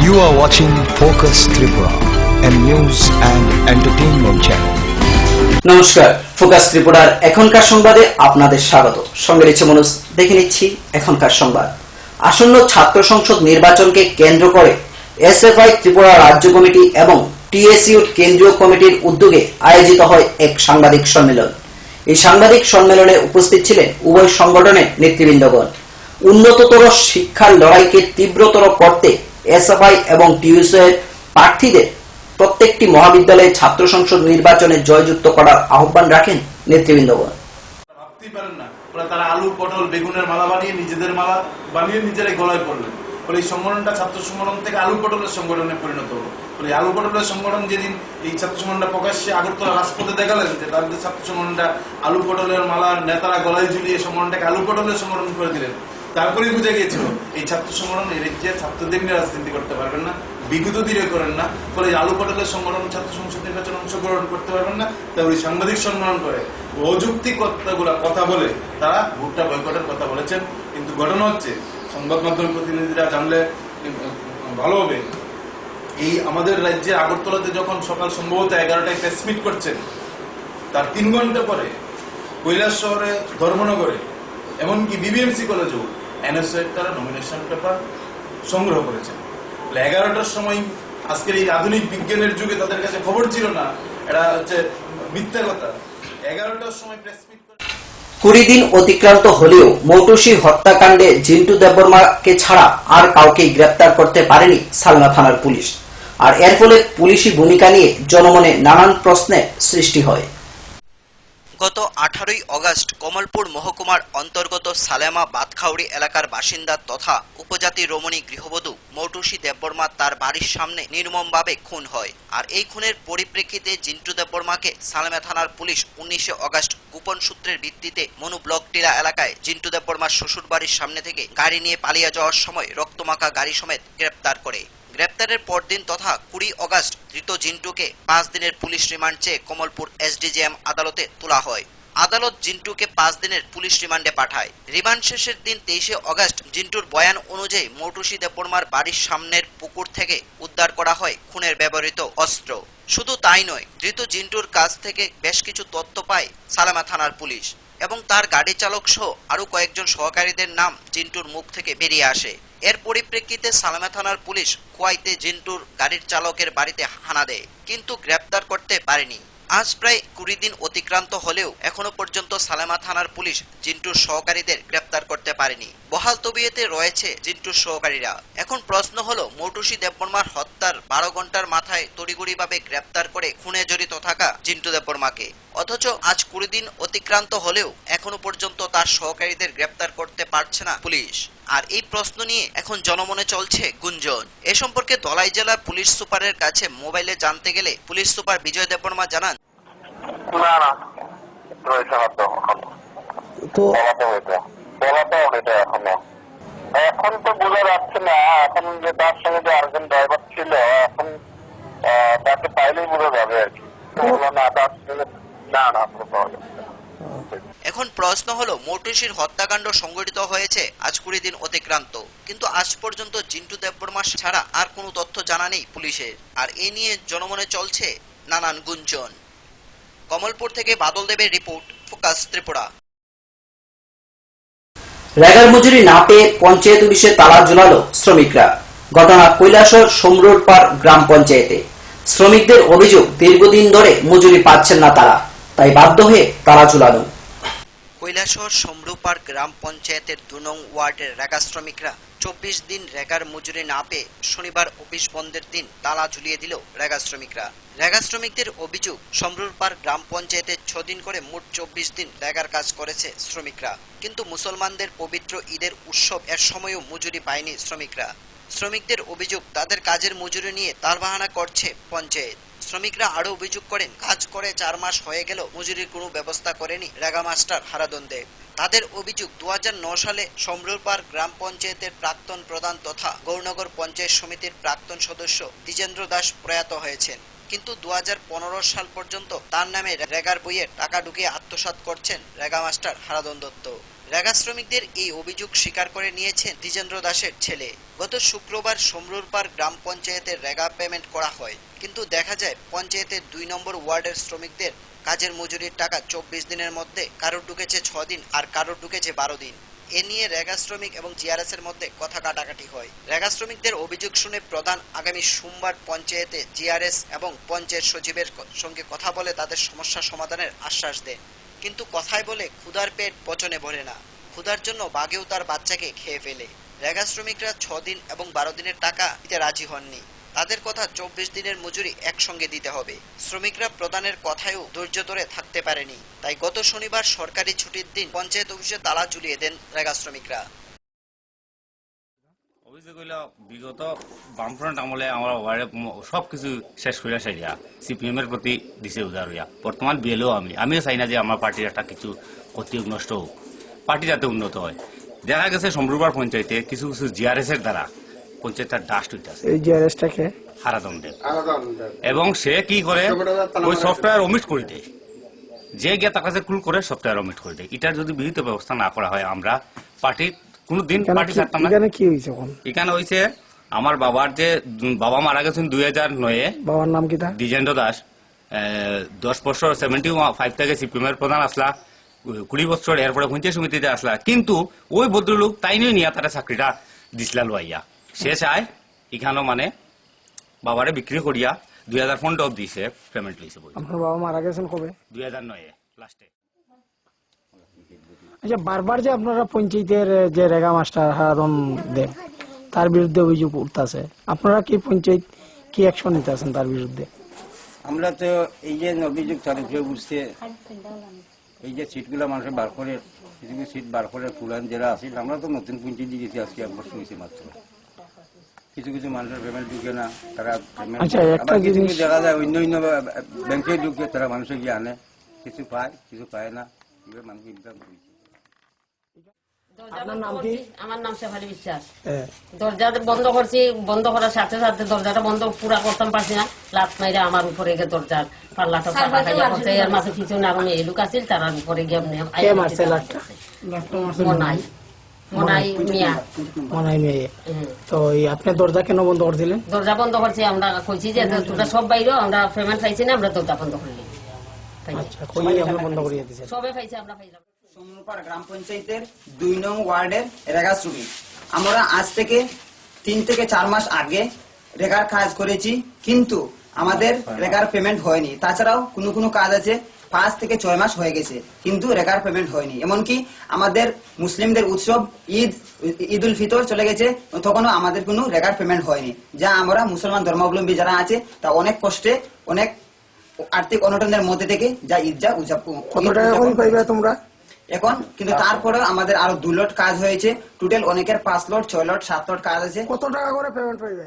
You are watching Focus Tripura, a news and entertainment channel. নমস্কার, focus ত্রিপুরার এখনকার সংবাদে আপনাদের স্বাগত। সঙ্গে রয়েছে মনোজ। দেখে নিচ্ছি এখনকার সংবাদ। আসন্ন ছাত্র সংসদ নির্বাচনকে কেন্দ্র করে এসএফআই ত্রিপুরা রাজ্য কমিটি এবং টিএসইউ কেন্দ্রীয় কমিটির উদ্যোগে আয়োজিত হয় এক সাংবাদিক সম্মেলন। এই সাংবাদিক সম্মেলনে উপস্থিত ছিলেন উভয় সংগঠনের নেতৃবৃন্দগণ। উন্নততর শিক্ষার লড়াইকে তীব্রতর করতে এসএফআই এবং টিএসইউ এর প্রার্থীদের প্রত্যেকটি মহাবিদ্যালয়ে ছাত্র সংসদ নির্বাচনে জয়যুক্ত করার আহ্বান রাখেন নেতৃবৃন্দগণ। ভাবতেই পারেন না, তারা আলু পটল বেগুনের মালা বানিয়ে নিজেদের মালা বানিয়ে নিজেরাই গলায় পড়লেন। বলে এই সংগঠনটা ছাত্র সংগঠন থেকে আলু পটলের সংগঠনে পরিণত হলো। বলে আলু পটলের সংগঠন যেদিন এই ছাত্র সংগঠনটা প্রকাশ্যে আগরতলা রাজপথে দেখালেন যে তাদের ছাত্র সংগঠনটা আলু পটলের মালার নেতারা গলায় ঝুলিয়ে সংগঠনটাকে আলু পটলের সংগঠন করে দিলেন। তারপরেই বুঝা গিয়েছিল এই ছাত্র সংগঠন এই রাজ্যে ছাত্রদের নিয়ে রাজনীতি করতে পারবেন না, বিগত দিনে করেন না। ফলে আলু পটলের সংগঠন ছাত্র সংসদ নির্বাচনে অংশগ্রহণ করতে পারবেন না। তাই ওই সাংবাদিক সম্মেলন করে অযৌক্তিক কথা বলে তারা ভোটটা বয়কটের কথা বলেছেন। কিন্তু ঘটনা হচ্ছে, সংবাদ মাধ্যম প্রতিনিধিরা জানলে ভালো হবে, এই আমাদের রাজ্যে আগরতলাতে যখন সকাল সম্ভবত 11টায় প্রেস মিট করছেন, তার 3 ঘন্টা পরে কৈলাস শহরে ধর্মনগরে এমনকি বিবিএমসি কলেজেও এনএসএ তারা নমিনেশন পেপার সংগ্রহ করেছেন। 11টার সময় আজকের এই আধুনিক বিজ্ঞানের যুগে তাদের কাছে খবর ছিল না, এটা হচ্ছে মিথ্যা কথা। 11টার সময় প্রেস মিট 20 দিন অতিক্রান্ত হলেও মৌটুসী হত্যাকাণ্ডে জিন্টু দেববর্মাকে ছাড়া আর কাউকে গ্রেপ্তার করতে পারেনি সালনা থানার পুলিশ। আর এর ফলে পুলিশি ভূমিকা নিয়ে জনমনে নানান প্রশ্নের সৃষ্টি হয়। গত 18 আগস্ট কমলপুর মহকুমার অন্তর্গত সালেমা বাতখাউড়ি এলাকার বাসিন্দা তথা উপজাতি রমণী গৃহবধূ মৌটুসী দেববর্মা তার বাড়ির সামনে নির্মমভাবে খুন হয়। আর এই খুনের পরিপ্রেক্ষিতে জিন্টু দেববর্মাকে সালেমা থানার পুলিশ 19 আগস্ট গোপন সূত্রের ভিত্তিতে মনু ব্লক টিলা এলাকায় জিন্টু দেববর্মার শ্বশুর বাড়ির সামনে থেকে গাড়ি নিয়ে পালিয়ে যাওয়ার সময় রক্তমাখা গাড়ি সমেত গ্রেপ্তার করে। গ্রেপ্তারের পরদিন তথা 20 আগস্ট ধৃত জিন্টুকে 5 দিনের পুলিশ রিমান্ড চেয়ে কমলপুর এসডিজিএম আদালতে তোলা হয়। আদালত জিন্টুকে 5 দিনের পুলিশ রিমান্ডে পাঠায়। রিমান্ড শেষের দিন 23 আগস্ট জিন্টুর বয়ান অনুযায়ী মৌটুসী দেববর্মার বাড়ির সামনের পুকুর থেকে উদ্ধার করা হয় খুনের ব্যবহৃত অস্ত্র। শুধু তাই নয়, ধৃত জিন্টুর কাছ থেকে বেশ কিছু তথ্য পায় সালেমা থানার পুলিশ এবং তার গাড়ি চালক সহ আরো কয়েকজন সহকারীদের নাম জিন্টুর মুখ থেকে বেরিয়ে আসে। এর পরিপ্রেক্ষিতে সালেমা থানার পুলিশ খোয়াইতে জিন্টুর গাড়ির চালকের বাড়িতে হানা দেয়, কিন্তু গ্রেপ্তার করতে পারেনি। আজ প্রায় 20 দিন অতিক্রান্ত হলেও এখনো পর্যন্ত সালেমা থানার পুলিশ জিন্টুর সহকারীদের গ্রেপ্তার করতে পারেনি। বহাল তবিয়তে রয়েছে জিন্টুর সহকারীরা। এখন প্রশ্ন হলো, মৌটুসী দেববর্মার হত্যার 12 ঘন্টার মাথায় তড়িঘড়িভাবে গ্রেপ্তার করে খুনে জড়িত থাকা জিন্টু দেববর্মাকে, অথচ আজ 20 দিন অতিক্রান্ত হলেও এখনো পর্যন্ত তার সহকারীদের গ্রেপ্তার করতে পারছে না পুলিশ। আর এই প্রশ্ন নিয়ে এখন জনমনে চলছে গুঞ্জন। এ সম্পর্কে ধলাই জেলার পুলিশ সুপারের কাছে মোবাইলে জানতে গেলে পুলিশ সুপার বিজয় দেববর্মা জানান, এখন তো বোঝা যাচ্ছে না। এখন যে তার সঙ্গে যে আরেকজন ড্রাইভার ছিল, এখন তাকে পাইলেই বোঝা যাবে আর কি। এখন প্রশ্ন হলো, মৌটুসীর হত্যাকাণ্ড সংঘটিত হয়েছে আজ 20 দিন অতিক্রান্ত, কিন্তু আজ পর্যন্ত জিন্টু দেববর্মা ছাড়া আর কোনো তথ্য জানা নেই পুলিশের। আর এ নিয়ে জনমনে চলছে নানান গুঞ্জন। কমলপুর থেকে বাদল দেবের রিপোর্ট, ফোকাস ত্রিপুরা। রেগার মজুরি না পেয়ে পঞ্চায়েত অফিসে তালা ঝুলালো শ্রমিকরা। ঘটনা কৈলাসহর সমরুরপাড় গ্রাম পঞ্চায়েতে। শ্রমিকদের অভিযোগ, দীর্ঘদিন ধরে মজুরি পাচ্ছেন না তারা, তাই বাধ্য হয়ে তালা ঝুলানো। কৈলাসহর সমরুরপাড় গ্রাম পঞ্চায়েতের 2 নং ওয়ার্ডের রেগা শ্রমিকরা 24 দিন রেগার মজুরি না পেয়ে শনিবার অফিস বন্ধের দিন তালা ঝুলিয়ে দিল রেগা শ্রমিকরা। রেগা শ্রমিকদের অভিযোগ, সমরুরপাড় গ্রাম পঞ্চায়েতে 6 দিন করে মোট 24 দিন রেগার কাজ করেছে শ্রমিকরা, কিন্তু মুসলমানদের পবিত্র ঈদের উৎসব এর সময়ও মজুরি পায়নি শ্রমিকরা। শ্রমিকদের অভিযোগ, তাদের কাজের মজুরি নিয়ে তালবাহানা করছে পঞ্চায়েত। শ্রমিকরা আরো অভিযোগ করেন, কাজ করে 4 মাস হয়ে গেল মজুরির কোনো ব্যবস্থা করেনি রেগা মাস্টার হারাধন দেব। তাদের অভিযোগ, 2009 সালে সমরুরপাড় গ্রাম পঞ্চায়েতের প্রাক্তন প্রধান তথা গৌরনগর পঞ্চায়েত সমিতির প্রাক্তন সদস্য দ্বিজেন্দ্র দাস প্রয়াত হয়েছেন, কিন্তু 2015 সাল পর্যন্ত তার নামে রেগার বইয়ে টাকা ঢুকিয়ে আত্মসাৎ করছেন রেগা মাস্টার হারাধন দত্ত। রেগা শ্রমিকদের এই অভিযোগ স্বীকার করে নিয়েছেন দ্বিজেন্দ্র দাসের ছেলে। গত শুক্রবার সমরুরপাড় গ্রাম পঞ্চায়েতের রেগা পেমেন্ট করা হয়, কিন্তু দেখা যায় পঞ্চায়েতের 2 নম্বর ওয়ার্ডের শ্রমিকদের কাজের মজুরির টাকা 24 দিনের মধ্যে কারোর ঢুকেছে 6 দিন আর কারোর ঢুকেছে 12 দিন। এ নিয়ে রেগা শ্রমিক এবং জিআরএস এর মধ্যে কথা কাটাকাটি হয়। রেগা শ্রমিকদের অভিযোগ শুনে প্রধান আগামী সোমবার পঞ্চায়েতে জিআরএস এবং পঞ্চায়েত সচিবের সঙ্গে কথা বলে তাদের সমস্যা সমাধানের আশ্বাস দেন, কিন্তু কথায় বলে ক্ষুধার পেট পচনে ভরে না, ক্ষুধার জন্য বাঘেও তার বাচ্চাকে খেয়ে ফেলে। রেগা শ্রমিকরা 6 দিন এবং 12 দিনের টাকা দিতে রাজি হননি। তাদের কথা 24 দিনের মজুরি একসঙ্গে দিতে হবে। শ্রমিকরা প্রধানের কথায়ও ধৈর্য ধরে থাকতে পারেনি, তাই গত শনিবার সরকারি ছুটির দিন পঞ্চায়েত অফিসে তালা ঝুলিয়ে দেন রেগা শ্রমিকরা। অভিযোগ হইল বিগত বামফ্রন্ট আমলে আমরা ওয়ার্ডে সবকিছু শেষ করিয়া সাইয়া সিপিএম এর প্রতি দিছে উদার হইয়া। বর্তমান বিএলও আমিও চাই না যে আমার পার্টির একটা কিছু ক্ষতি নষ্ট হোক, পার্টি যাতে উন্নত হয়। দেখা গেছে সমরুরপাড় পঞ্চায়েতে কিছু কিছু জিআরএস এর দ্বারা পঞ্চায়েতের ডাস্ট হইতেছে। এই জিআরএসটাকে হারাদন দেব এবং সে কি করে ওই সফটওয়্যার অমিট করে দেয়, যে গিয়ে তার কাছে কুল করে সফটওয়্যার অমিট করে দেয়। এটার যদি বিহিত ব্যবস্থা না করা হয় আমরা পার্টির কোনদিন পার্টি ছাড়তাম না। এখানে কি হয়েছে? এখানে হয়েছে আমার বাবার যে বাবা মারা গেছেন 2009-এ। বাবার নাম কি? দ্বিজেন্দ্র দাস। 10 বছর 75 থেকে সিপিএম এর প্রধান আসলা, 20 বছর এরপরে পঞ্চায়েত সমিতিতে আসলা, কিন্তু ওই ভদ্রলোক তাই নিয়ে তারা চাকরিটা দিছিলা লইয়া। সে চায় এখানেও মানে বাবারে বিক্রি করিয়া 2015 দিছে পেমেন্ট লইছে। আপনার বাবা মারা গেছেন কবে? 2009-এ লাস্টে। আচ্ছা, বারবার যে আপনারা পঞ্চায়েতের যে রেগা মাস্টার হারাদন দেব তার বিরুদ্ধে অভিযোগ উঠতেছে, আপনারা কি পঞ্চায়েত কি অ্যাকশন নিতে আছেন তার বিরুদ্ধে? আমরা তো এই যে অভিযোগ তার উপরে উঠছে, এই যে সিটগুলা মানুষের বার করে কিছু কিছু সিট বার করে পুরান যারা আছে, আমরা তো নতুন পঞ্চায়েত দিয়েছি আজকে 1 বছর হয়েছে মাত্র। কিছু কিছু মানুষের পেমেন্ট ঢুকে না, তারা আচ্ছা, একটা কিছু জিনিস দেখা যায় অন্য অন্য ব্যাংকে ঢুকে তারা মানুষে গিয়ে আনে, কিছু পায় কিছু পায় না, মানুষ ইনকাম করছে। আপনার নাম কি? আমার নাম শেফালি বিশ্বাস। দরজা বন্ধ করছি, বন্ধ করার সাথে সাথে দরজাটা বন্ধ পুরা করতাম পারছি না, লাত মাইরা আমার উপরে গিয়ে দরজার পাল্লাটা চাপা খাইয়া করছে। এর মাঝে পিছনে আগুন এলুক আছিল, তার উপরে গিয়ে মনাই মিয়া। তো আপনি দরজা কেন বন্ধ করছিলেন? দরজা বন্ধ করছি, আমরা কইছি যে তোমরা সব বাইরে, আমরা পেমেন্ট পাইছি না, আমরা দরজা বন্ধ করলি। বন্ধ করিয়ে দিয়েছেন? সবে পাইছি, আমরা পাইলাম। সমরুরপাড় গ্রাম পঞ্চায়েতের 2 নং ওয়ার্ডের রেগা শ্রমিক। আমরা আজ থেকে 3 থেকে 4 মাস আগে রেগার কাজ করেছি, কিন্তু আমাদের রেগার পেমেন্ট হয়নি। তাছাড়াও কোনো কোনো কাজ আছে 5 থেকে 6 মাস হয়ে গেছে, কিন্তু রেগার পেমেন্ট হয়নি। এমনকি আমাদের মুসলিমদের উৎসব ঈদ উল ফিতর চলে গেছে, তখনও আমাদের কোনো রেগার পেমেন্ট হয়নি। যা আমরা মুসলমান ধর্মাবলম্বী যারা আছে তা অনেক কষ্টে, অনেক আর্থিক অনটনের মধ্যে থেকে যা ঈদ যা উদযাপন। কত টাকা করে পাইবে তোমরা এখন? কিন্তু তারপরে আমাদের আরো 2 লট কাজ হয়েছে, টোটাল অনেকের 5 লট 6 লট 7 লট কাজ আছে। কত টাকা করে পেমেন্ট পাইবে?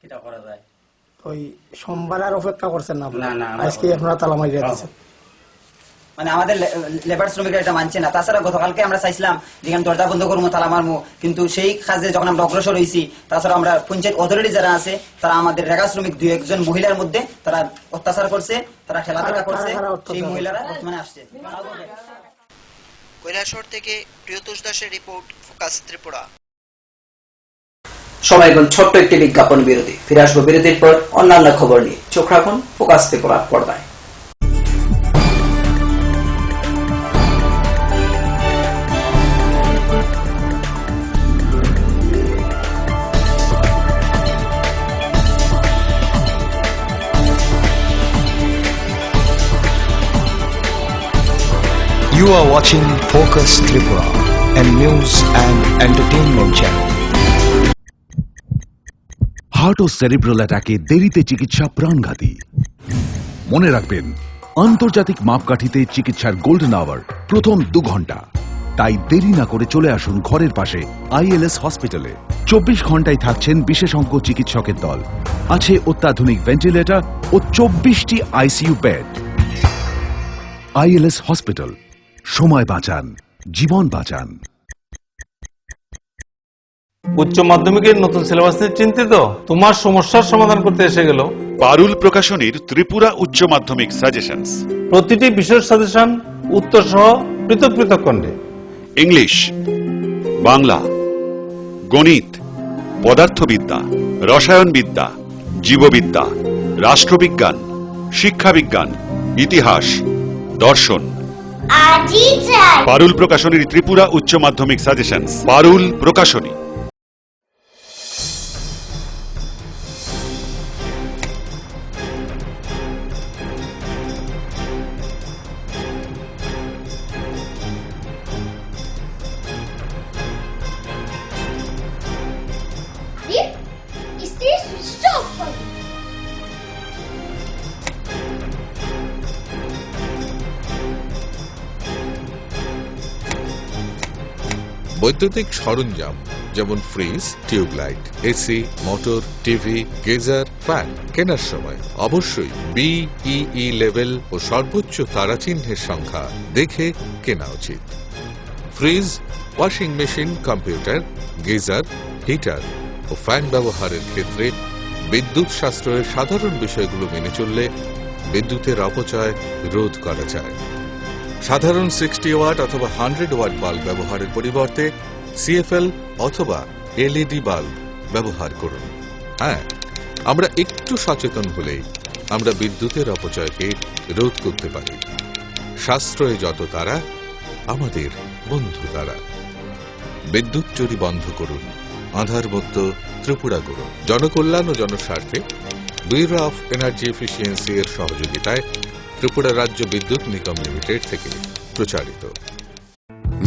কিটা করা যায়? ওই সোমবার আর অপেক্ষা করছেন না? না, আজকে আপনারা তালা মারিয়ে দিয়েছেন। মানে আমাদের লেবার শ্রমিকরা এটা মানছে না। তাছাড়া গতকালকে আমরা চাইছিলাম যেখানে দরজা বন্ধ করবো, তালা মারবো, কিন্তু সেই কাজে যখন আমরা অগ্রসর হয়েছি, তাছাড়া আমরা পঞ্চায়েত অথরিটি যারা আছে তারা আমাদের রেগা শ্রমিক 2-1 মহিলার মধ্যে তারা অত্যাচার করছে, তারা ঠেলাধরা করছে। সেই মহিলারা বর্তমানে আসছে। কৈলাসহর থেকে প্রিয়তোষ দাসের রিপোর্ট, ফোকাস ত্রিপুরা। সবাই এখন ছোট্ট একটি বিজ্ঞাপন বিরতি, ফিরে আসবো বিরতির পর অন্যান্য খবর নিয়ে। চোখ রাখুন ফোকাস ত্রিপুরা পর্দায়। You are watching Focus Tripura, a news and entertainment channel. Heart ও সেরিব্রাল অ্যাটাকে দেরিতে চিকিৎসা প্রাণঘাতী। মনে রাখবেন, আন্তর্জাতিক মাপকাঠিতে চিকিৎসার গোল্ডেন আওয়ার প্রথম 2 ঘন্টা। তাই দেরি না করে চলে আসুন ঘরের পাশে আইএলএস হসপিটালে। 24 ঘন্টায় থাকছেন বিশেষজ্ঞ চিকিৎসকের দল, আছে অত্যাধুনিক ভেন্টিলেটর ও 24টি আইসিইউ বেড। আইএলএস হসপিটাল, সময় বাঁচান, জীবন বাঁচান। উচ্চ মাধ্যমিকের নতুন সিলেবাস নিয়ে চিন্তিত? তোমার সমস্যার সমাধান করতে এসে গেল পারুল প্রকাশনীর ত্রিপুরা উচ্চ মাধ্যমিক সাজেশনস। প্রতিটি বিষয়ের সাজেশন, উত্তর সহ পৃথক পৃথক খণ্ডে। ইংলিশ, বাংলা, গণিত, পদার্থবিদ্যা, রসায়নবিদ্যা, জীববিদ্যা, রাষ্ট্রবিজ্ঞান, শিক্ষাবিজ্ঞান, ইতিহাস, দর্শন। পারুল প্রকাশনীর ত্রিপুরা উচ্চ মাধ্যমিক সাজেশনস। পারুল প্রকাশনী। বৈদ্যুতিক সরঞ্জাম যেমন fridge, tubelight, AC, motor, TV, geyser, fan কেনার সময় অবশ্যই BEE লেভেল ও সর্বোচ্চ তারাচিহ্নের সংখ্যা দেখে কেনা উচিত। Fridge, washing machine, computer, geyser, heater ও ফ্যান ব্যবহারের ক্ষেত্রে বিদ্যুৎ সাশ্রয়ের সাধারণ বিষয়গুলো মেনে চললে বিদ্যুতের অপচয় রোধ করা যায়। সাধারণ 60 ওয়াট অথবা 100 ওয়াট বাল্ব ব্যবহারের পরিবর্তে CFL অথবা LED বাল্ব ব্যবহার করুন। হ্যাঁ, আমরা একটু সচেতন হলেই আমরা বিদ্যুতের অপচয়কে রোধ করতে পারি। সাশ্রয়ে যত তারা, আমাদের বন্ধু তারা। বিদ্যুৎ চুরি বন্ধ করুন, আধারমুক্ত ত্রিপুরা করুন। জনকল্যাণ ও জনস্বার্থে ব্যুরো অফ এনার্জি এফিসিয়েন্সি এর সহযোগিতায় ত্রিপুরা রাজ্য বিদ্যুৎ নিগম লিমিটেড থেকে প্রচারিত।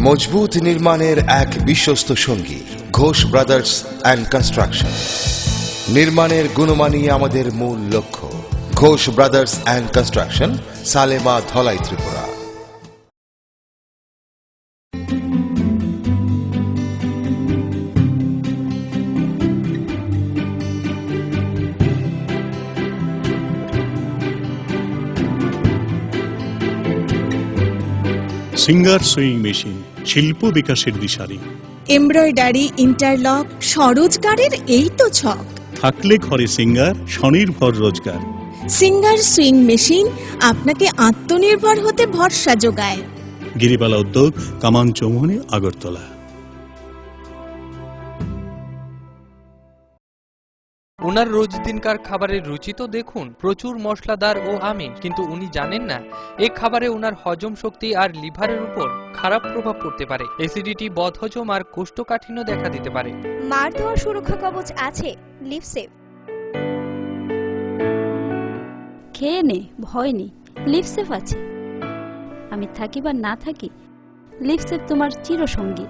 মজবুত নির্মাণের এক বিশ্বস্ত সঙ্গী ঘোষ ব্রাদার্স অ্যান্ড কনস্ট্রাকশন। নির্মাণের গুণমানই আমাদের মূল লক্ষ্য। Ghosh brothers and construction, Salema, Dhalai, Tripura. Singer sewing machine, শিল্প বিকাশের দিশারি। এমব্রয়ডারি, ইন্টারলক, স্বরোজগারের এই তো ছক। থাকলে ঘরে সিঙ্গার, স্বনির্ভর রোজগার। সিঙ্গার সুইং মেশিন আপনাকে আত্মনির্ভর হতে ভরসা যোগায়। গিরিবালা উদ্যোগ, কামান চৌমুহনী, আগরতলা। ওনার রোজ দিনকার খাবারের রুচি তো দেখুন, প্রচুর মশলাদার ও আমিষ, কিন্তু উনি জানেন না এই খাবারে ওনার হজম শক্তি আর লিভারের উপর খারাপ প্রভাব পড়তে পারে। অ্যাসিডিটি, বদহজম আর কোষ্ঠকাঠিন্য দেখা দিতে পারে। মার দেওয়ার সুরক্ষা কবচ আছে লিভসেভ। খেয়ে নে, ভয় নেই, লিভসেভ আছে। আমি থাকি বা না থাকি, লিভসেভ তোমার চিরসঙ্গী।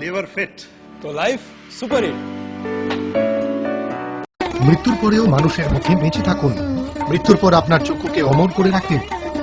লিভার ফিট তো লাইফ সুপার হিট। মৃত্যুর পরেও মানুষের মুখে বেঁচে থাকুন। মৃত্যুর পর আপনার চক্ষুকে অমর করে রাখতে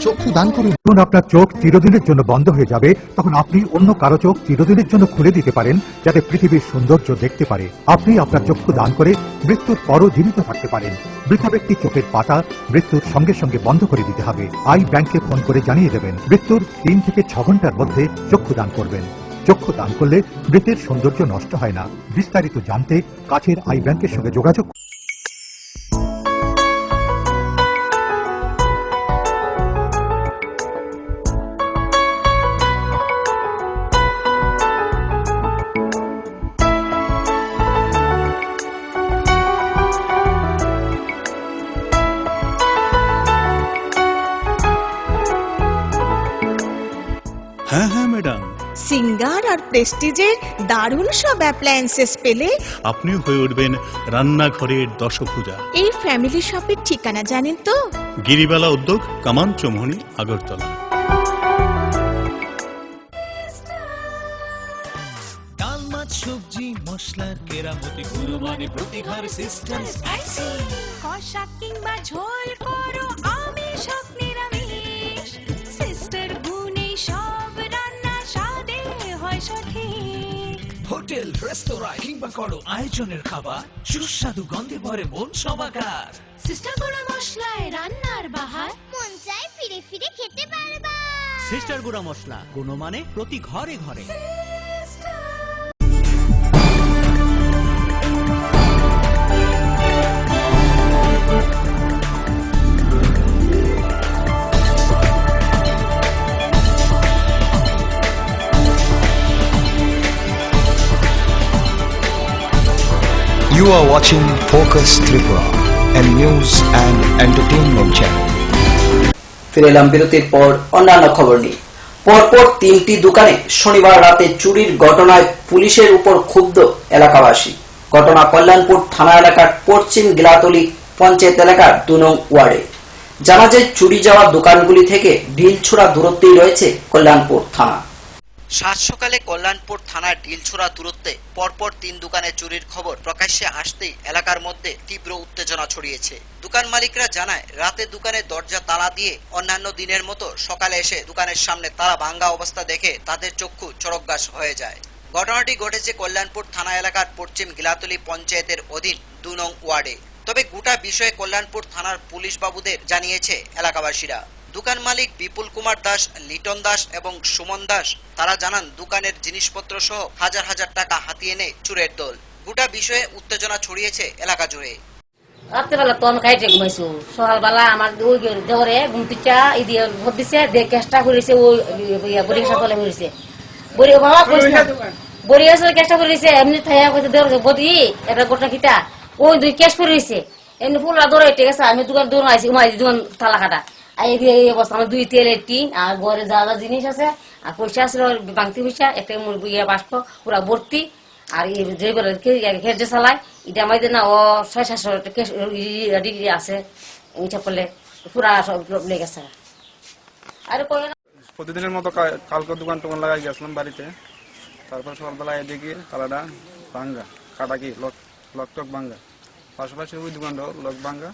চক্ষু দান করুন। যখন আপনার চোখ চিরদিনের জন্য বন্ধ হয়ে যাবে, তখন আপনি অন্য কারো চোখ চিরদিনের জন্য খুলে দিতে পারেন, যাতে পৃথিবীর সৌন্দর্য দেখতে পারে। আপনি আপনার চক্ষু দান করে মৃত্যুর পরও জীবিত থাকতে পারেন। মৃত ব্যক্তির চোখের পাতা মৃত্যুর সঙ্গে সঙ্গে বন্ধ করে দিতে হবে। আই ব্যাংকে ফোন করে জানিয়ে দেবেন। মৃত্যুর 3 থেকে 6 ঘন্টার মধ্যে চক্ষু দান করবেন। চক্ষু দান করলে মৃতের সৌন্দর্য নষ্ট হয় না। বিস্তারিত জানতে কাছের আই ব্যাংকের সঙ্গে যোগাযোগ। হ্যাঁ হ্যাঁ ম্যাডাম, সিঙ্গার আর প্রেস্টিজের দারুণ সব অ্যাপ্লায়েন্সেস পেলে আপনিও হয়ে উঠবেন রান্নাঘরের দশভুজা। এই ফ্যামিলি শপের ঠিকানা জানেন তো? গিরিবালা উদ্যোগ, কামান চৌমুহনী, আগরতলা। ডাল, মাছ, সবজি, মশলার কেরামতি, গুণমানে প্রতিঘর সিস্টেম স্পাইসি। কষা কিংবা ঝোল করো আমিষ হোক নিরামিষ, সিস্টার গুণে সব রান্না স্বাদে হয় সঠিক। হোটেল, রেস্তোরাঁ কিংবা করো আয়োজনের খাবার, সুস্বাদু গন্ধে ভরে মন সমাকার। সিস্টার গুঁড়া মশলায় রান্নার বাহার, মন চাই ফিরে ফিরে খেতে পারবা। সিস্টার গুঁড়া মশলা, গুণমানে প্রতি ঘরে ঘরে। You are watching Focus Tripura, a news and entertainment channel. ফিরে এলাম বিরতির পর অন্যান্য খবর নিয়ে। পরপর 3টি দোকানে শনিবার রাতে চুরির ঘটনায় পুলিশের উপর ক্ষুব্ধ এলাকাবাসী। ঘটনা কল্যাণপুর থানা এলাকার পশ্চিম গিলাতলি পঞ্চায়েত এলাকার 2 নং ওয়ার্ডে। জানা যায় চুরি যাওয়া দোকানগুলি থেকে ঢিলছোড়া দূরত্বেই রয়েছে কল্যাণপুর থানা। সাত সকালে কল্যাণপুর থানার ঢিলছোড়া দূরত্বে পরপর 3 দোকানে চুরির খবর প্রকাশ্যে আসতেই এলাকার মধ্যে তীব্র উত্তেজনা ছড়িয়েছে। দোকান মালিকরা জানায় রাতে দোকানের দরজা তালা দিয়ে অন্যান্য দিনের মতো সকালে এসে দোকানের সামনে তালা ভাঙ্গা অবস্থা দেখে তাদের চক্ষু চড়কগাছ হয়ে যায়। ঘটনাটি ঘটেছে কল্যাণপুর থানা এলাকার পশ্চিম গিলাতলি পঞ্চায়েতের অধীন 2 নং ওয়ার্ডে। তবে গোটা বিষয়ে কল্যাণপুর থানার পুলিশ বাবুদের জানিয়েছে এলাকাবাসীরা। দোকান মালিক বিপুল কুমার দাস, লিটন দাস এবং সুমন দাস তারা জানান দোকানের জিনিসপত্র সহ হাজার হাজার টাকা হাতিয়ে নেয় চোরের দল। গোটা বিষয়ে উত্তেজনা ছড়িয়েছে এলাকা জুড়ে। রাত্রেবেলা তো আমি খাইতে ঘুমাইছো, সকালবেলা আমার ওই দেহরে ঘুমতিচা এই দিয়ে ভোট দিছে, দিয়ে চেষ্টা করেছে ওই বরিশা তলে করেছে বরি বাবা বরি আসলে চেষ্টা করেছে এমনি থাইয়া কইতে দেওয়ার বদি এটা গোটা কিটা ওই 2 কেস করেছে এমনি ফুলরা দৌড়ে ঠিক আছে। আমি দোকান দৌড় আইছি ঘুমাই দোকান তালা কাটা এই অবস্থা। আমার 2 তেলের টিন আর ঘরে যা যা জিনিস আছে আর পয়সা আছে বাংতি পয়সা একটা বাস্প পুরা ভর্তি। আর এই ড্রাইভার খেজে চালায় এটা আমাদের না ও 600-700 ডিগ্রি আছে এটা করলে পুরা সব লেগেছে। আর প্রতিদিনের মতো কালকে দোকান টোকান লাগাই গেছিলাম বাড়িতে, তারপর সকালবেলা দেখি তালাটা ভাঙ্গা, কাটা কি লক টক ভাঙ্গা, পাশাপাশি ওই দোকানটাও লক ভাঙ্গা।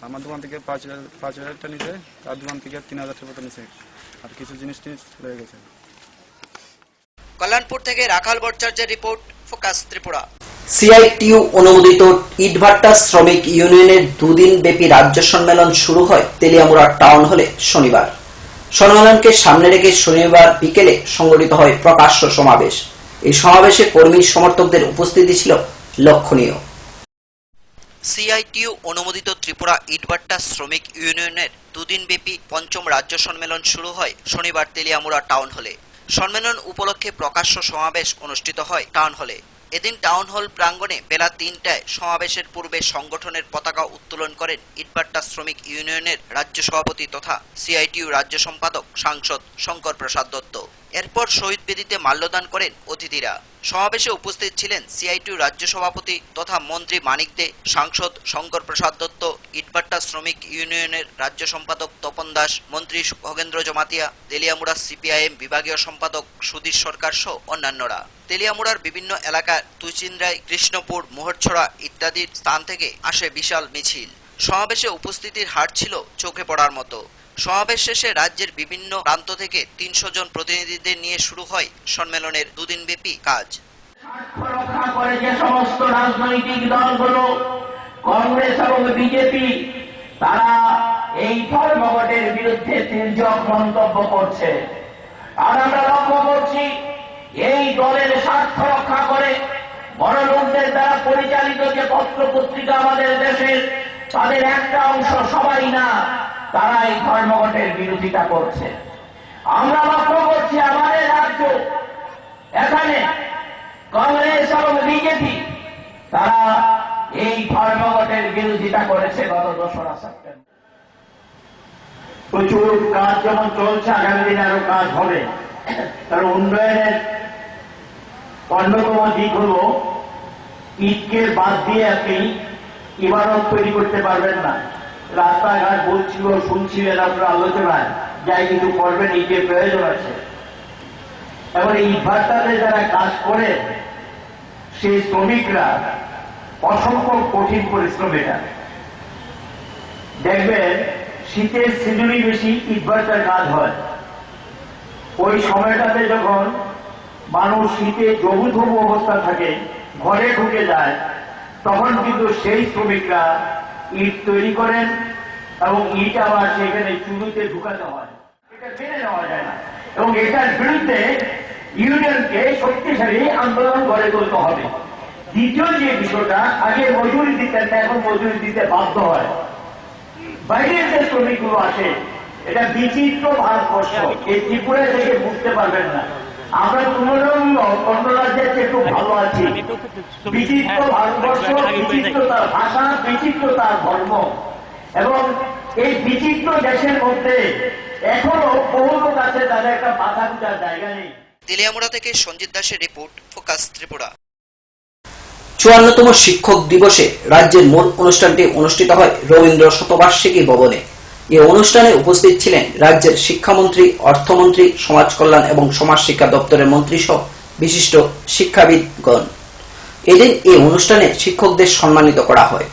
আমার দোকান থেকে 5,000 নিচে, তার দোকান থেকে 3,000 টাকা নিচে, আর কিছু জিনিস রয়ে গেছে। কল্যাণপুর থেকে রাখাল ভট্টাচার্যের রিপোর্ট, ফোকাস ত্রিপুরা। সিআইটিইউ অনুমোদিত ইটভাটা শ্রমিক ইউনিয়নের 2 দিন ব্যাপী রাজ্য সম্মেলন শুরু হয় তেলিয়ামুড়া টাউন হলে শনিবার। সম্মেলনকে সামনে রেখে শনিবার বিকেলে সংগঠিত হয় প্রকাশ্য সমাবেশ। এই সমাবেশে কর্মী সমর্থকদের উপস্থিতি ছিল লক্ষণীয়। সিআইটিইউ অনুমোদিত ত্রিপুরা ইটভাটা শ্রমিক ইউনিয়নের 2 দিন ব্যাপী 5ম রাজ্য সম্মেলন শুরু হয় শনিবার তেলিয়ামুড়া টাউন হলে। সম্মেলন উপলক্ষে প্রকাশ্য সমাবেশ অনুষ্ঠিত হয় টাউন হলে। এদিন টাউন হল প্রাঙ্গণে বেলা 3টায় সমাবেশের পূর্বে সংগঠনের পতাকা উত্তোলন করেন ইটভাটা শ্রমিক ইউনিয়নের রাজ্য সভাপতি তথা সিআইটিইউ রাজ্য সম্পাদক সাংসদ শঙ্কর প্রসাদ দত্ত। এরপর শহীদ বেদিতে মাল্যদান করেন অতিথিরা। সমাবেশে উপস্থিত ছিলেন সিআইটিইউ রাজ্য সভাপতি তথা মন্ত্রী মানিক দে, সাংসদ শঙ্কর প্রসাদ দত্ত, ইটভাটা শ্রমিক ইউনিয়নের রাজ্য সম্পাদক তপন দাস, মন্ত্রী খগেন্দ্র জমাতিয়া, তেলিয়ামুড়া সিপিআইএম বিভাগীয় সম্পাদক সুধীর সরকার সহ অন্যান্যরা। তেলিয়ামুড়ার বিভিন্ন এলাকা তুচিন্দ্রাই, কৃষ্ণপুর, মোহরছড়া ইত্যাদি স্থান থেকে আসে বিশাল মিছিল। সমাবেশে উপস্থিতির হার ছিল চোখে পড়ার মতো। সমাবেশ শেষে রাজ্যের বিভিন্ন প্রান্ত থেকে 300 জন প্রতিনিধিদের নিয়ে শুরু হয় সম্মেলনের 2 দিন ব্যাপী কাজ। রক্ষা করে যে সমস্ত রাজনৈতিক দলগুলো কংগ্রেস এবং বিজেপি তারা এই ধর্মঘটের বিরুদ্ধে তির্যক মন্তব্য করছে, আর আমরা লক্ষ্য করছি এই দলের স্বার্থ রক্ষা করে বড় লোকদের দ্বারা পরিচালিত যে পত্র পত্রিকা আমাদের দেশের, তাদের একটা অংশ, সবাই না, তারা এই ধর্মঘটের বিরোধিতা করছে। আমরা লক্ষ্য করছি আমাদের রাজ্য এখানে কংগ্রেস এবং বিজেপি তারা এই ধর্মঘটের বিরোধিতা করেছে গত 2রা সেপ্টেম্বর। প্রচুর কাজ যেমন চলছে, আগামী দিনে আরো কাজ হবে। কারণ উন্নয়নের অন্যতম দিক হল ইটকে বাদ দিয়ে আপনি ইমারত তৈরি করতে পারবেন না। রাস্তাঘাট বলছিল, শুনছিলেন আপনার আলোচনায়, যাই কিছু করবেন, ইটের প্রয়োজন আছে। এবার এই ইটভাটাতে যারা কাজ করে সেই শ্রমিকরা অসম্ভব কঠিন পরিশ্রম। এটা দেখবেন শীতের সিজনে বেশি ইটভাটার কাজ হয়। ওই সময়টাতে যখন মানুষ শীতে জবুথবু অবস্থা থাকে, ঘরে ঢুকে যায়, তখন কিন্তু সেই শ্রমিকরা ইট তৈরি করেন এবং ইট আবার সেখানে চুরিতে ঢুকাতে হয়। এটা মেনে নেওয়া যায় না এবং এটার বিরুদ্ধে ইউনিয়নকে শক্তিশালী আন্দোলন গড়ে তুলতে হবে। দ্বিতীয় যে বিষয়টা, আগে মজুরি দিতেন না, এখন মজুরি দিতে বাধ্য হয়। বাইরের যে শ্রমিকগুলো আসে, এটা বিচিত্র ভারতবর্ষ, এই ত্রিপুরা থেকে বুঝতে পারবেন না। আমরা 15 রাজ্যের চেয়ে একটু ভালো আছি। বিচিত্র ভারতবর্ষ, বিচিত্র তার ভাষা, বিচিত্র তার ধর্ম, এবং এই বিচিত্র দেশের মধ্যে এখনো বহু লোক আছে তাদের একটা মাথা গুঁজার জায়গা নেই। তেলিয়ামুড়া থেকে সঞ্জিত দাসের রিপোর্ট, ফোকাস ত্রিপুরা। 54তম শিক্ষক দিবসে রাজ্যের মূল অনুষ্ঠানটি অনুষ্ঠিত হয় রবীন্দ্র শতবার্ষিকী ভবনে। এই অনুষ্ঠানে উপস্থিত ছিলেন রাজ্যের শিক্ষামন্ত্রী, অর্থমন্ত্রী, সমাজ কল্যাণ এবং সমাজ শিক্ষা দপ্তরের মন্ত্রী সহ বিশিষ্ট শিক্ষাবিদগণ। এদিন এই অনুষ্ঠানে শিক্ষকদের সম্মানিত করা হয়।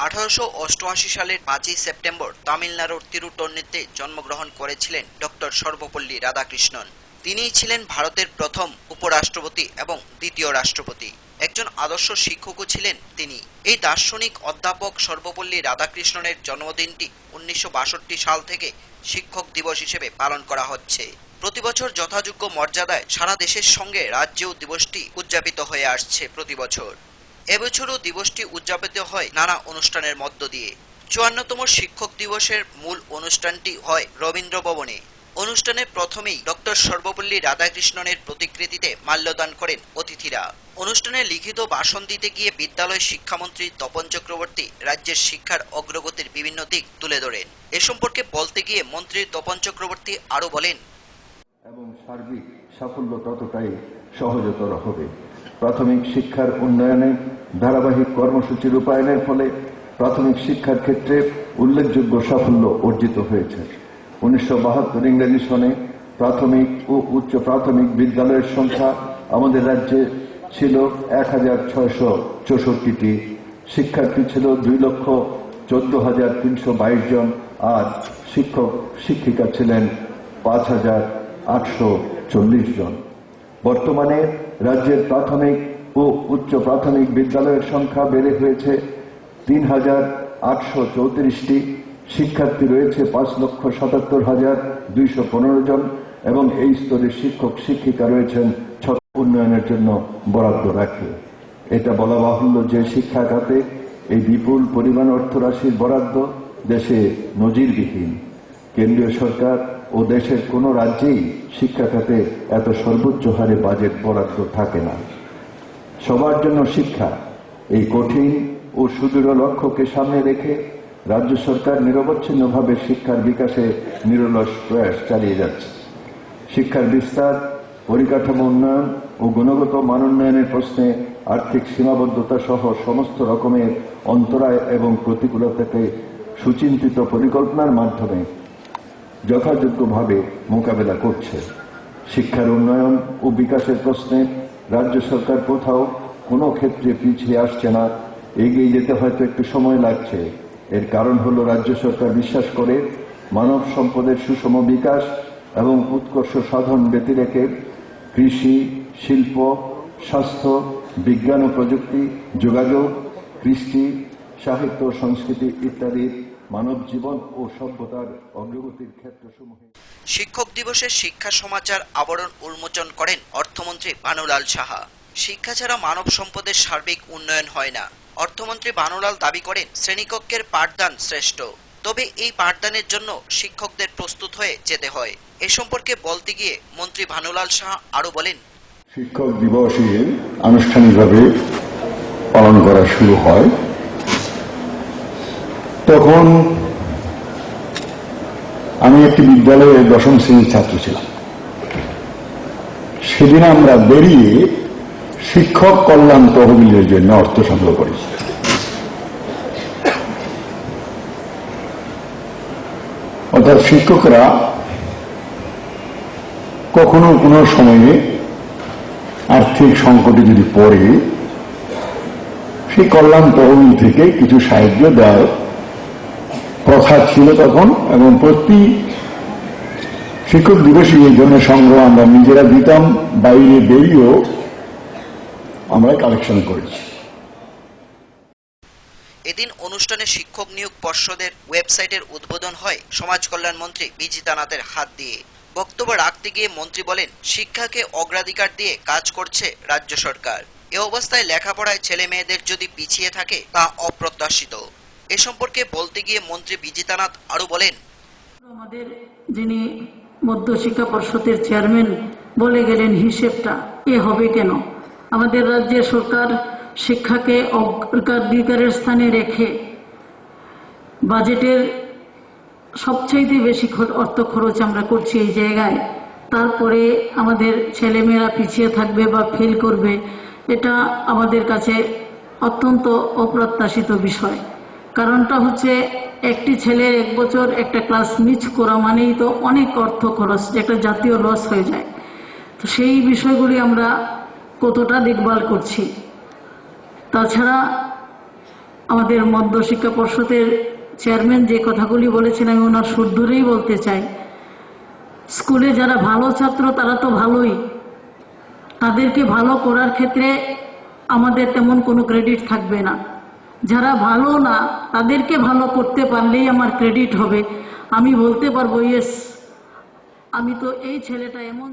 1888 সালের 5 সেপ্টেম্বর তামিলনাড়ুর তিরুটন্নিতে জন্মগ্রহণ করেছিলেন ডক্টর সর্বপল্লী রাধাকৃষ্ণন। তিনিই ছিলেন ভারতের প্রথম উপরাষ্ট্রপতি এবং দ্বিতীয় রাষ্ট্রপতি। একজন আদর্শ শিক্ষকও ছিলেন তিনি। এই দার্শনিক অধ্যাপক সর্বপল্লী রাধাকৃষ্ণনের জন্মদিনটি 1962 সাল থেকে শিক্ষক দিবস হিসেবে পালন করা হচ্ছে। প্রতিবছর যথাযোগ্য মর্যাদায় সারা দেশের সঙ্গে রাজ্যেও দিবসটি উদযাপিত হয়ে আসছে প্রতি বছর। এবছরও দিবসটি উদযাপিত হয় নানা অনুষ্ঠানের মধ্য দিয়ে। 54তম শিক্ষক দিবসের মূল অনুষ্ঠানটি হয় রবীন্দ্র ভবনে। অনুষ্ঠানে প্রথমেই ডক্টর সর্বপল্লী রাধাকৃষ্ণনের প্রতিকৃতিতে মাল্যদান করেন অতিথিরা। অনুষ্ঠানে লিখিত ভাষণ দিতে গিয়ে বিদ্যালয় শিক্ষামন্ত্রী তপন চক্রবর্তী রাজ্যের শিক্ষার অগ্রগতির বিভিন্ন দিক তুলে ধরেন। এ সম্পর্কে বলতে গিয়ে মন্ত্রী তপন চক্রবর্তী আরো বলেন, এবং সার্বিক সাফল্য ততটাই সহজতর হবে। প্রাথমিক শিক্ষার উন্নয়নে ধারাবাহিক কর্মসূচি রূপায়ণের ফলে প্রাথমিক শিক্ষার ক্ষেত্রে উল্লেখযোগ্য সাফল্য অর্জিত হয়েছে। 1972 ইংরেজি সনে প্রাথমিক ও উচ্চ প্রাথমিক বিদ্যালয়ের সংখ্যা আমাদের রাজ্যে ছিল 1664টি, শিক্ষার্থী ছিল 2,14,322 জন, আর শিক্ষক শিক্ষিকা ছিলেন 5,840 জন। বর্তমানে রাজ্যের প্রাথমিক ও উচ্চ প্রাথমিক বিদ্যালয়ের সংখ্যা বেড়ে হয়েছে 3,834টি, শিক্ষার্থী রয়েছে 5,77,215 জন, এবং এই স্তরের শিক্ষক শিক্ষিকা রয়েছেন উন্নয়নের জন্য বরাদ্দ রাখে। এটা বলা বাহুল্য যে শিক্ষা খাতে এই বিপুল পরিমাণ অর্থরাশির বরাদ্দ দেশে নজিরবিহীন। কেন্দ্রীয় সরকার ও দেশের কোনো রাজ্যেই শিক্ষা খাতে এত সর্বোচ্চ হারে বাজেট বরাদ্দ থাকে না। সবার জন্য শিক্ষা, এই কঠিন ও সুদৃঢ় লক্ষ্যকে সামনে রেখে রাজ্য সরকার নিরবচ্ছিন্নভাবে শিক্ষার বিকাশে নিরলস প্রয়াস চালিয়ে যাচ্ছে। শিক্ষার বিস্তার, পরিকাঠামো উন্নয়ন ও গুণগত মান উন্নয়নের প্রশ্নে আর্থিক সীমাবদ্ধতা সহ সমস্ত রকমের অন্তরায় এবং প্রতিকূলতাকে সুচিন্তিত পরিকল্পনার মাধ্যমে যথাযোগ্যভাবে মোকাবেলা করছে। শিক্ষার উন্নয়ন ও বিকাশের প্রশ্নে রাজ্য সরকার কোথাও কোনো ক্ষেত্রে পিছিয়ে আসছে না। এগিয়ে যেতে হয়তো একটু সময় লাগছে। এর কারণ হল রাজ্য সরকার বিশ্বাস করে মানব সম্পদের সুষম বিকাশ এবং উৎকর্ষ সাধন ব্যতিরেকে কৃষি, শিল্প, স্বাস্থ্য, বিজ্ঞান ও প্রযুক্তি, যোগাযোগ, কৃষ্টি, সাহিত্য, সংস্কৃতি ইত্যাদি মানব জীবন ও সভ্যতার অগ্রগতির ক্ষেত্রসমূহে। শিক্ষক দিবসের শিক্ষা সমাচার আবরণ উন্মোচন করেন অর্থমন্ত্রী ভানুলাল সাহা। শিক্ষা ছাড়া মানব সম্পদের সার্বিক উন্নয়ন হয় না। অর্থমন্ত্রী ভানুলাল দাবি করেন শ্রেণীকক্ষের পাঠদান শ্রেষ্ঠ, তবে এই পাঠদানের জন্য শিক্ষকদের প্রস্তুত হয়ে যেতে হয়। এ সম্পর্কে বলতে গিয়ে মন্ত্রী ভানুলাল সাহা আরো বলেন, শিক্ষক দিবসে আনুষ্ঠানিকভাবে পালন করা শুরু হয়, তখন আমি একটি বিদ্যালয়ে 10ম শ্রেণীর ছাত্র ছিলাম। সেদিন আমরা বেরিয়ে শিক্ষক কল্যাণ তহবিলের জন্য অর্থ সংগ্রহ করেছি। অর্থাৎ শিক্ষকরা কখনো কোনো সময়ে আর্থিক সংকটে যদি পড়ে, সেই কল্যাণ তহবিল থেকে কিছু সাহায্য দেওয়ার প্রথা ছিল তখন, এবং প্রতি শিক্ষক দিবসে এই জন্য সংগ্রহ আমরা নিজেরা দিতাম, বাইরে বেরিয়েও আমরা কালেকশন করেছি। এদিন অনুষ্ঠানে শিক্ষক নিয়োগ পর্ষদের ওয়েবসাইটের উদ্বোধন হয় সমাজ কল্যাণ মন্ত্রী বিজিতানাথের হাত দিয়ে। বক্তব্য রাখতে গিয়ে মন্ত্রী বলেন, শিক্ষাকে অগ্রাধিকার দিয়ে কাজ করছে রাজ্য সরকার। এ অবস্থায় লেখাপড়ায় ছেলে মেয়েদের যদি পিছিয়ে থাকে তা অপ্রত্যাশিত। এ সম্পর্কে বলতে গিয়ে মন্ত্রী বিজিতানাথ আরো বলেন, আমাদের যিনি মধ্য শিক্ষা পর্ষদের চেয়ারম্যান বলে গেলেন হিসেবটা এ হবে কেন। আমাদের রাজ্যের সরকার শিক্ষাকে অগ্রাধিকারের স্থানে রেখে বাজেটের সবচাইতে বেশি অর্থ খরচ আমরা করছি এই জায়গায়, তারপরে আমাদের ছেলেমেয়েরা পিছিয়ে থাকবে বা ফেল করবে, এটা আমাদের কাছে অত্যন্ত অপ্রত্যাশিত বিষয়। কারণটা হচ্ছে একটি ছেলের 1 বছর একটা ক্লাস মিস করা মানেই তো অনেক অর্থ খরচ, একটা জাতীয় লস হয়ে যায়। তো সেই বিষয়গুলি আমরা কতটা দেখভাল করছি। তাছাড়া আমাদের মধ্যশিক্ষা পর্ষদের চেয়ারম্যান যে কথাগুলি বলেছেন আমি ওনার সুর ধরেই বলতে চাই। স্কুলে যারা ভালো ছাত্র তারা তো ভালোই, তাদেরকে ভালো করার ক্ষেত্রে আমাদের তেমন কোনো ক্রেডিট থাকবে না। যারা ভালো না তাদেরকে ভালো করতে পারলেই আমার ক্রেডিট হবে। আমি বলতে পারবো ইয়েস, আমি তো এই ছেলেটা এমন।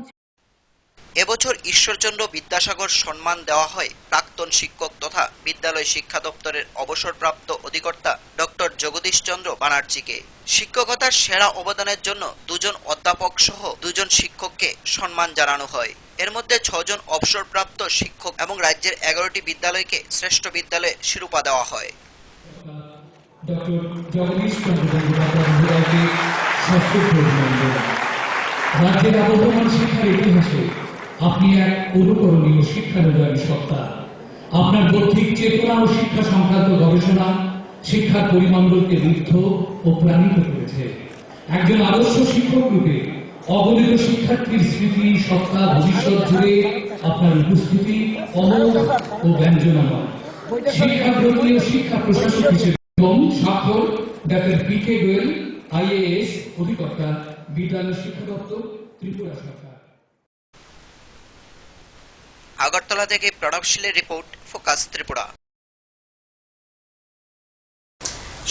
এবছর ঈশ্বরচন্দ্র বিদ্যাসাগর সম্মান দেওয়া হয় প্রাক্তন শিক্ষক তথা বিদ্যালয় শিক্ষা দপ্তরের অবসরপ্রাপ্ত অধিকর্তা ডক্টর জগদীশ চন্দ্র ব্যানার্জিকে। শিক্ষকতার সেরা অবদানের জন্য 2 জন অধ্যাপক সহ 2 জন শিক্ষককে সম্মান জানানো হয়। এর মধ্যে 6 জন অবসরপ্রাপ্ত শিক্ষক এবং রাজ্যের 11টি বিদ্যালয়কে শ্রেষ্ঠ বিদ্যালয়ে শিরোপা দেওয়া হয়। রাজ্যের আবহমান শিক্ষার ইতিহাসে আপনি এক অনুকরণীয় শিক্ষানুযায়ী সত্তা। আপনার বৌদ্ধিক চেতনা ও শিক্ষা সংক্রান্ত গবেষণা শিক্ষার পরিমণ্ডলকে ঋদ্ধ ও প্রাণিত করেছে। একজন আদর্শ শিক্ষক রূপে অগণিত শিক্ষার্থীর স্মৃতি সত্তা ভবিষ্যৎ জুড়ে আপনার উপস্থিতি অমোঘ ও ব্যঞ্জনাময়। শিক্ষাব্রতী ও শিক্ষা প্রশাসক হিসেবে এবং স্বাক্ষর ডক্টর পি.কে. গোয়েল, IAS অধিকর্তা, বিদ্যালয় শিক্ষা দপ্তর, ত্রিপুরা সরকার। আগরতলা থেকে প্রণবশীলের রিপোর্ট, ফোকাস ত্রিপুরা।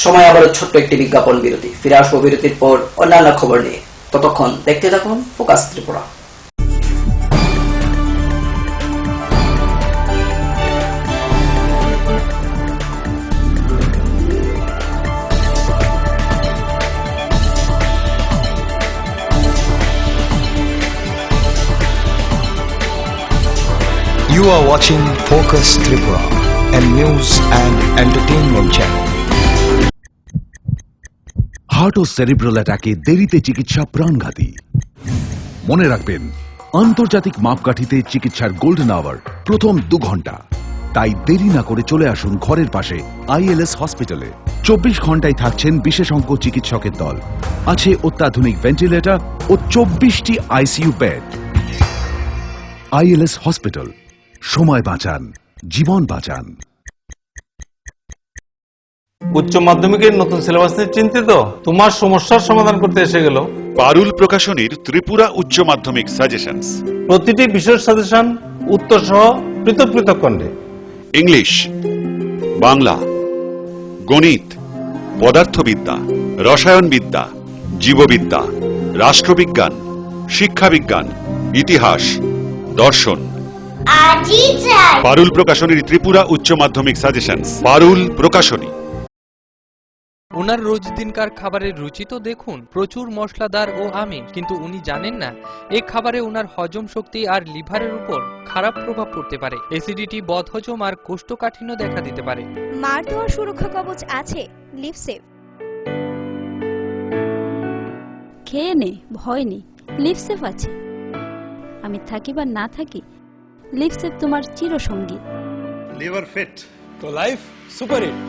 সময় আবার ছোট্ট একটি বিজ্ঞাপন বিরতি। ফিরে আসবো বিরতির পর অন্যান্য খবর নিয়ে। ততক্ষণ দেখতে থাকুন focus Tripura. You are watching Focus Tripura, a news and entertainment channel. Heart ও সেরিব্রাল অ্যাটাকে দেরিতে চিকিৎসা প্রাণঘাতী। মনে রাখবেন, আন্তর্জাতিক মাপকাঠিতে চিকিৎসার গোল্ডেন আওয়ার প্রথম 2 ঘন্টা। তাই দেরি না করে চলে আসুন ঘরের পাশে ILS হসপিটালে। 24 ঘন্টায় থাকছেন বিশেষজ্ঞ চিকিৎসকের দল। আছে অত্যাধুনিক ভেন্টিলেটর ও 24টি ICU বেড। ILS হসপিটাল, সময় বাঁচান, জীবন বাঁচান। উচ্চ মাধ্যমিকের নতুন সিলেবাস নিয়ে চিন্তিত? তোমার সমস্যার সমাধান করতে এসে গেল পারুল প্রকাশনীর ত্রিপুরা উচ্চ মাধ্যমিক সাজেশনস। প্রতিটি বিষয়ের সাজেশন উত্তর সহ পৃথক পৃথক খণ্ডে। ইংলিশ, বাংলা, গণিত, পদার্থবিদ্যা, রসায়নবিদ্যা, জীববিদ্যা, রাষ্ট্রবিজ্ঞান, শিক্ষাবিজ্ঞান, ইতিহাস, দর্শন। পারুল প্রকাশনীর ত্রিপুরা উচ্চ মাধ্যমিক সাজেশনস। পারুল প্রকাশনী। ওনার রোজ দিনকার খাবারের রুচি তো দেখুন, প্রচুর মশলাদার ও আমিষ, কিন্তু উনি জানেন না এই খাবারে ওনার হজম শক্তি আর লিভারের উপর খারাপ প্রভাব পড়তে পারে। অ্যাসিডিটি, বদহজম আর কোষ্ঠকাঠিন্য দেখা দিতে পারে। মার দেওয়া সুরক্ষা কবচ আছে লিভসেভ। খেয়ে নে, ভয় নেই, লিভসেভ আছে। আমি থাকি বা না থাকি, লিভসেভ তোমার চিরসঙ্গী। লিভার ফিট তো লাইফ সুপার হিট।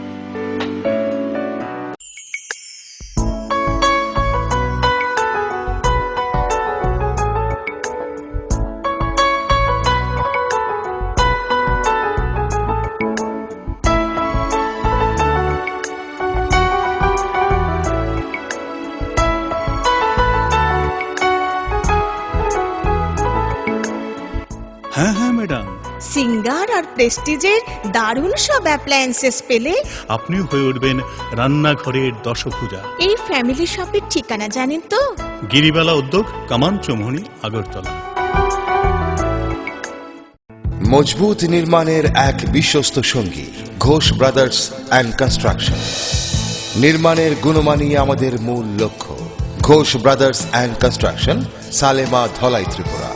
হ্যাঁ হ্যাঁ ম্যাডাম, সিঙ্গার আর প্রেস্টিজের দারুণ সব অ্যাপ্লায়েন্সেস পেলে আপনিও হয়ে উঠবেন রান্নাঘরের দশভুজা। এই ফ্যামিলি শপের ঠিকানা জানেন তো? গিরিবালা উদ্যোগ, কামান চৌমুহনী, আগরতলা। মজবুত নির্মাণের এক বিশ্বস্ত সঙ্গী ঘোষ ব্রাদার্স অ্যান্ড কনস্ট্রাকশন। নির্মাণের গুণমানই আমাদের মূল লক্ষ্য। Ghosh brothers and construction, Salema, Dhalai, Tripura.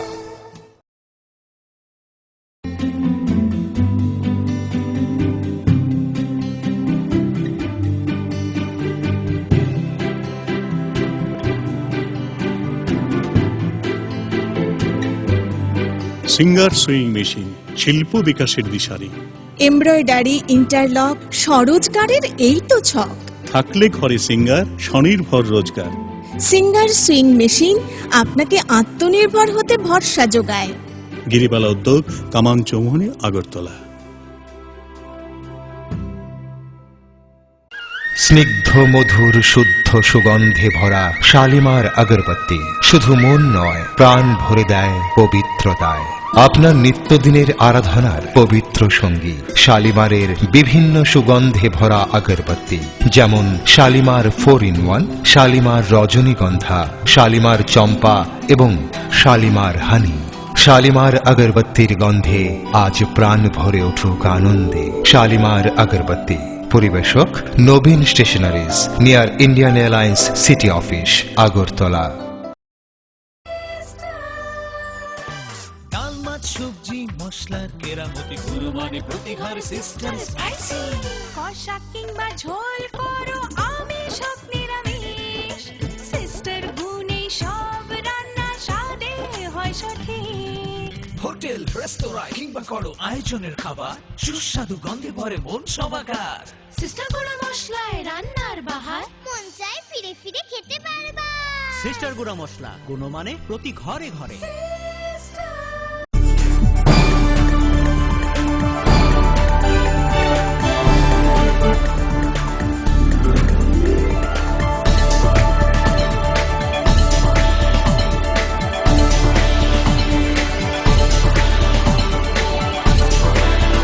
Singer sewing machine শিল্প বিকাশের দিশারি। এমব্রয়ডারি, ইন্টারলক, স্বরোজগারের এই তো ছক। থাকলে ঘরে সিঙ্গার, স্বনির্ভর রোজগার। সিঙ্গার সুইং মেশিন আপনাকে আত্মনির্ভর হতে ভরসা যোগায়। গিরিবালা উদ্যোগ, কামান চৌমুহনী, আগরতলা। স্নিগ্ধ মধুর শুদ্ধ সুগন্ধে ভরা শালিমার আগরবাতি শুধু মন নয়, প্রাণ ভরে দেয় পবিত্রতায়। আপনার নিত্যদিনের আরাধনার পবিত্র সঙ্গী শালিমারের বিভিন্ন সুগন্ধে ভরা আগরবাতি, যেমন শালিমার 4-in-1, শালিমার রজনীগন্ধা, শালিমার চম্পা এবং শালিমার হানি। শালিমার আগরবাতির গন্ধে আজ প্রাণ ভরে উঠুক আনন্দে। শালিমার আগরবাতি। পরিবেশক Nabin stationeries, near Indian Airlines city office, Agartala. ডাল মাছ সবজি মশলার কেরামতি গুণমানে প্রতিহার সিস্টেম। স্পাইসি কষা কিংবা ঝোল করো আমিষ হোক নিরামিষ, সিস্টার গুণে সব রান্না স্বাদে হয় সঠিক। হোটেল, রেস্তোরাঁ কিংবা করো আয়োজনের খাবার, সুস্বাদু গন্ধে ভরে মন সবাকার। সিস্টার গুঁড়ো মশলায় রান্নার বাহার, মন চায় ফিরে ফিরে খেতে পারবা। সিস্টার গুঁড়ো মশলা, গুণমানে প্রতি ঘরে ঘরে।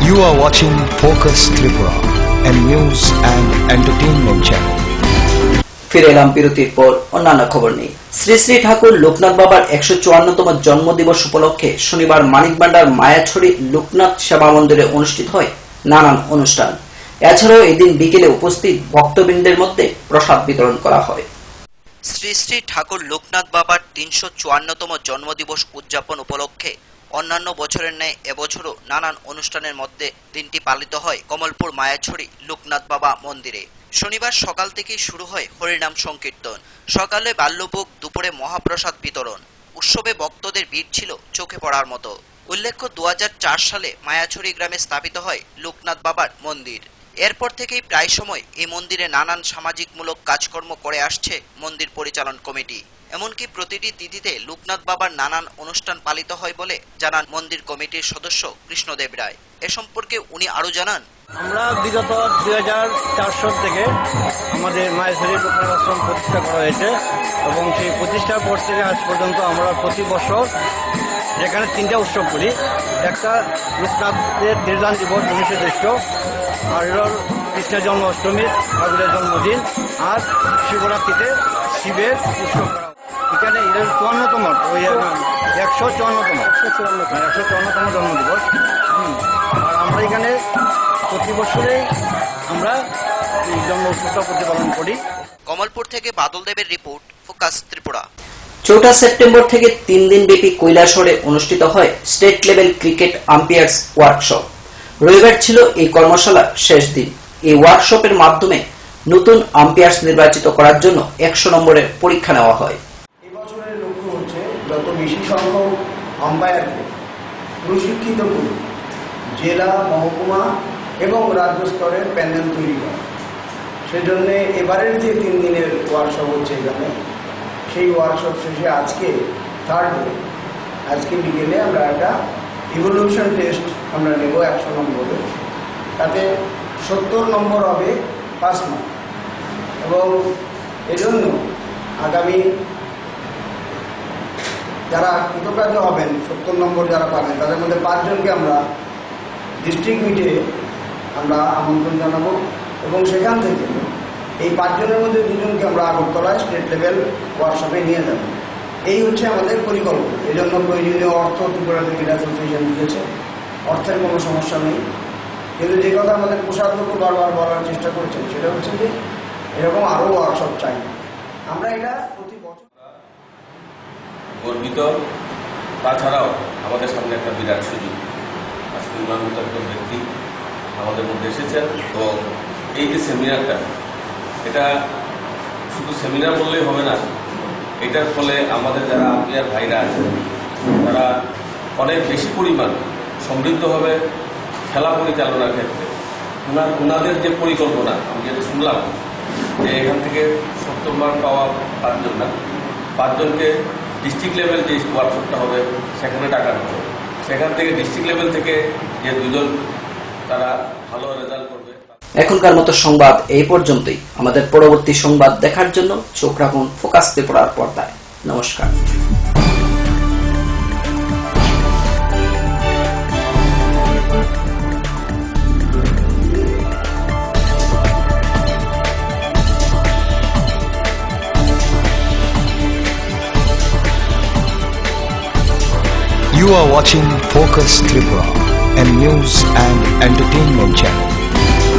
You are watching Focus Tripura, a news and entertainment channel. ফিরে এলাম বিরতির পর অন্যান্য খবর নিয়ে। শ্রী শ্রী ঠাকুর লোকনাথ বাবার 154তম জন্মদিবস উপলক্ষে শনিবার মানিকবান্ডার মায়াছড়ি লোকনাথ সেবা মন্দিরে অনুষ্ঠিত হয় নানান অনুষ্ঠান। এছাড়াও এদিন বিকেলে উপস্থিত ভক্তবৃন্দের মধ্যে প্রসাদ বিতরণ করা হয়। শ্রী শ্রী ঠাকুর লোকনাথ বাবার 354তম জন্মদিবস উদযাপন উপলক্ষে অন্যান্য বছরের ন্যায় এবছরও নানান অনুষ্ঠানের মধ্যে দিনটি পালিত হয় কমলপুর মায়াছড়ি লোকনাথ বাবা মন্দিরে। শনিবার সকাল থেকেই শুরু হয় হরিনাম সংকীর্তন, সকালে বাল্যভোগ, দুপুরে মহাপ্রসাদ বিতরণ। উৎসবে ভক্তদের ভিড় ছিল চোখে পড়ার মতো। উল্লেখ্য 2004 সালে মায়াছড়ি গ্রামে স্থাপিত হয় লোকনাথ বাবার মন্দির। এরপর থেকেই প্রায় সময় এই মন্দিরে নানান সামাজিকমূলক কাজকর্ম করে আসছে মন্দির পরিচালন কমিটি। এমনকি প্রতিটি তিথিতে লোকনাথ বাবার নানান অনুষ্ঠান পালিত হয় বলে জানান মন্দির কমিটির সদস্য কৃষ্ণদেব রায়। এ সম্পর্কে উনি আরো জানান, আমরা বিগত 2004 সাল থেকে আমাদের মায়াছড়ি লোকনাথ আশ্রম প্রতিষ্ঠা করা হয়েছে এবং সেই প্রতিষ্ঠার পর থেকে আজ পর্যন্ত আমরা প্রতি বছর এখানে 3টা উৎসব করি। একটা লোকনাথের দেড়দান দিবস 19 জ্যৈষ্ঠ, আর কৃষ্ণের জন্মাষ্টমী, ঠাকুরের জন্মদিন, আর শিবরাত্রিতে শিবের উৎসব করা। এখানে 154তম 154তম জন্মদিবস। আর আমরা এখানে প্রতি বছরেই আমরা এই জন্ম উৎসবটা প্রতিপালন করি। কমলপুর থেকে বাদল দেবের রিপোর্ট, ফোকাস ত্রিপুরা। 4 সেপ্টেম্বর থেকে 3 দিনব্যাপী কৈলাসহরে অনুষ্ঠিত হয় state level cricket umpires workshop. রবিবার ছিল এই কর্মশালার শেষ দিন। এই ওয়ার্কশপের মাধ্যমে নতুন আম্পায়ার্স নির্বাচিত করার জন্য 100 নম্বরের পরীক্ষা নেওয়া হয়। এবছরের লক্ষ্য হচ্ছে যত বেশি সংখ্যক আম্পায়ারকে প্রশিক্ষিত করে জেলা, মহকুমা এবং রাজ্য স্তরের প্যানেল তৈরি করা। সেজন্য এবারের যে 3 দিনের ওয়ার্কশপ হচ্ছে এখানে, সেই ওয়ার্কশপ শেষে আজকে 3rd ডে, আজকে বিকেলে আমরা একটা ইভলিউশন টেস্ট আমরা নেব 100 নম্বরে। তাতে 70 নম্বর হবে পাস মার্ক এবং এজন্য আগামী যারা কৃতকার্য হবেন 70 নম্বর যারা পাবেন তাদের মধ্যে 5 জনকে আমরা ডিস্ট্রিক্ট মিটে আমরা আমন্ত্রণ জানাবো এবং সেখান থেকে এই 5 জনের মধ্যে 2 জনকে আমরা আগরতলায় স্টেট লেভেল ওয়ার্কশপে নিয়ে যাব। এই হচ্ছে আমাদের পরিকল্পনা। এই জন্য প্রয়োজনীয় অর্থ ত্রিপুরা ক্রিকেট অ্যাসোসিয়েশন দিয়েছে, অর্থের কোনো সমস্যা নেই। কিন্তু যে কথা আমাদের কোষাধ্যক্ষ বারবার বলার চেষ্টা করছেন সেটা হচ্ছে যে এরকম আরও ওয়ার্কশপ চাই। আমরা এটা প্রতি বছর গর্বিত। তাছাড়াও আমাদের সামনে একটা বিরাট সুযোগ, আজকে উন্নয়ন একজন ব্যক্তি আমাদের মধ্যে এসেছেন এবং এই যে সেমিনারটা, এটা শুধু সেমিনার বললেই হবে না। এটার ফলে আমাদের যারা আম্পায়ার ভাইরা আছেন তারা অনেক বেশি পরিমাণ সমৃদ্ধ হবে খেলা পরিচালনার ক্ষেত্রে। ওনাদের যে পরিকল্পনা আমি যেটা শুনলাম যে এখান থেকে 70 মান পাওয়া 5 জন না, 5 জনকে ডিস্ট্রিক্ট লেভেল যে ওয়ার্কশপটা হবে সেখানে ডাকানো হবে। সেখান থেকে ডিস্ট্রিক্ট লেভেল থেকে যে 2 জন তারা ভালো রেজাল্ট করবে। এখনকার মতো সংবাদ এই পর্যন্তই। আমাদের পরবর্তী সংবাদ দেখার জন্য চোখ রাখুন ফোকাস ত্রিপুরার পর্দায়। নমস্কার। You are watching Focus Tripura, a news and entertainment channel.